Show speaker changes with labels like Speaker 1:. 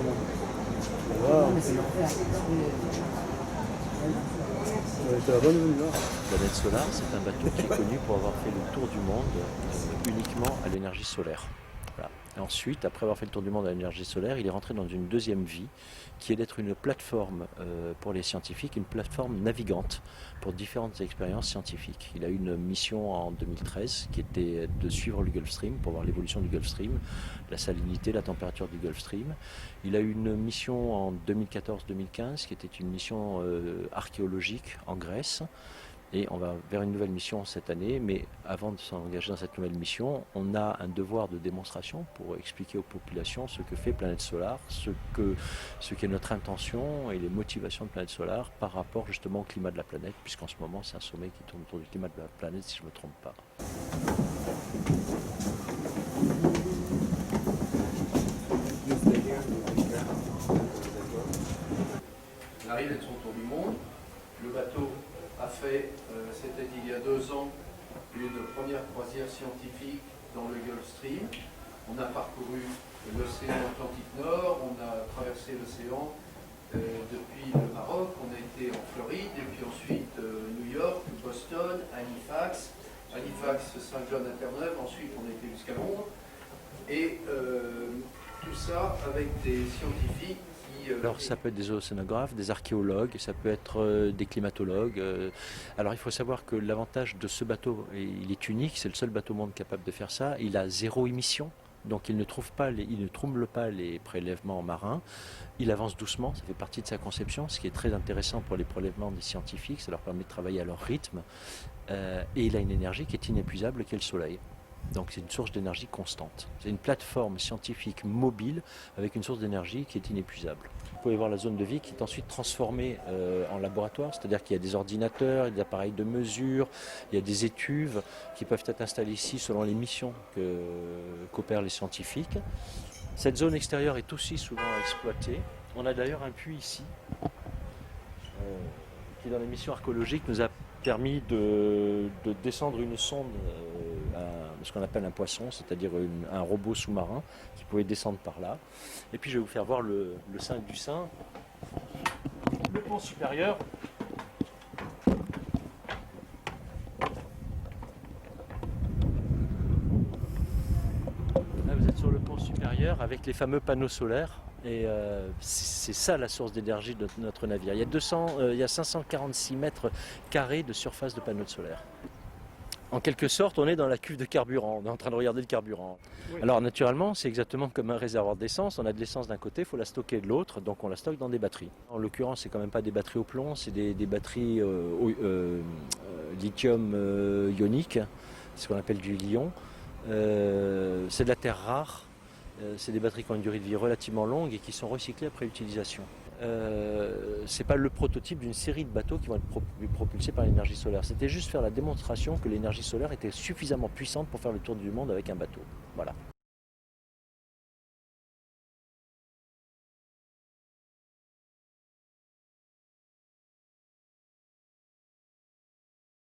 Speaker 1: maintenant. Voilà. C'est la bonne venue, là.
Speaker 2: Planète Solar, c'est un bateau qui est connu pour avoir fait le tour du monde uniquement à l'énergie solaire. Voilà. Et ensuite, après avoir fait le tour du monde à l'énergie solaire, il est rentré dans une deuxième vie, qui est d'être une plateforme pour les scientifiques, une plateforme navigante pour différentes expériences scientifiques. Il a eu une mission en 2013 qui était de suivre le Gulf Stream pour voir l'évolution du Gulf Stream, la salinité, la température du Gulf Stream. Il a eu une mission en 2014-2015 qui était une mission archéologique en Grèce. Et on va vers une nouvelle mission cette année, mais avant de s'engager dans cette nouvelle mission, on a un devoir de démonstration pour expliquer aux populations ce que fait Planète Solar, ce qu'est notre intention et les motivations de Planète Solar par rapport justement au climat de la planète, puisqu'en ce moment c'est un sommet qui tourne autour du climat de la planète si je ne me trompe pas.
Speaker 3: L'arrivée de son tour du monde, le bateau a fait, c'était il y a 2 ans, une première croisière scientifique dans le Gulf Stream. On a parcouru l'océan Atlantique Nord, on a traversé l'océan depuis le Maroc, on a été en Floride, et puis ensuite New York, Boston, Halifax, Saint-John à Terre-Neuve, ensuite on a été jusqu'à Londres. Et tout ça avec des scientifiques.
Speaker 2: Alors ça peut être des océanographes, des archéologues, ça peut être des climatologues. Alors il faut savoir que l'avantage de ce bateau, il est unique, c'est le seul bateau au monde capable de faire ça. Il a 0 émission, donc il ne trouble pas les prélèvements marins. Il avance doucement, ça fait partie de sa conception, ce qui est très intéressant pour les prélèvements des scientifiques, ça leur permet de travailler à leur rythme. Et il a une énergie qui est inépuisable, qui est le soleil. Donc c'est une source d'énergie constante. C'est une plateforme scientifique mobile avec une source d'énergie qui est inépuisable. Vous pouvez voir la zone de vie qui est ensuite transformée en laboratoire, c'est-à-dire qu'il y a des ordinateurs, il y a des appareils de mesure, il y a des étuves qui peuvent être installées ici selon les missions qu'opèrent les scientifiques. Cette zone extérieure est aussi souvent exploitée. On a d'ailleurs un puits ici qui dans les missions archéologiques nous a permis de descendre une sonde, ce qu'on appelle un poisson, c'est-à-dire un robot sous-marin qui pouvait descendre par là. Et puis je vais vous faire voir le sein du sein. Le pont supérieur. Là vous êtes sur le pont supérieur avec les fameux panneaux solaires. Et c'est ça la source d'énergie de notre navire. Il y a 546 mètres carrés de surface de panneaux solaires. En quelque sorte, on est dans la cuve de carburant, on est en train de regarder le carburant. Oui. Alors naturellement, c'est exactement comme un réservoir d'essence, on a de l'essence d'un côté, il faut la stocker de l'autre, donc on la stocke dans des batteries. En l'occurrence, c'est quand même pas des batteries au plomb, c'est des batteries lithium ionique, c'est ce qu'on appelle du lion. C'est de la terre rare. C'est des batteries qui ont une durée de vie relativement longue et qui sont recyclées après utilisation. C'est pas le prototype d'une série de bateaux qui vont être propulsés par l'énergie solaire. C'était juste faire la démonstration que l'énergie solaire était suffisamment puissante pour faire le tour du monde avec un bateau. Voilà.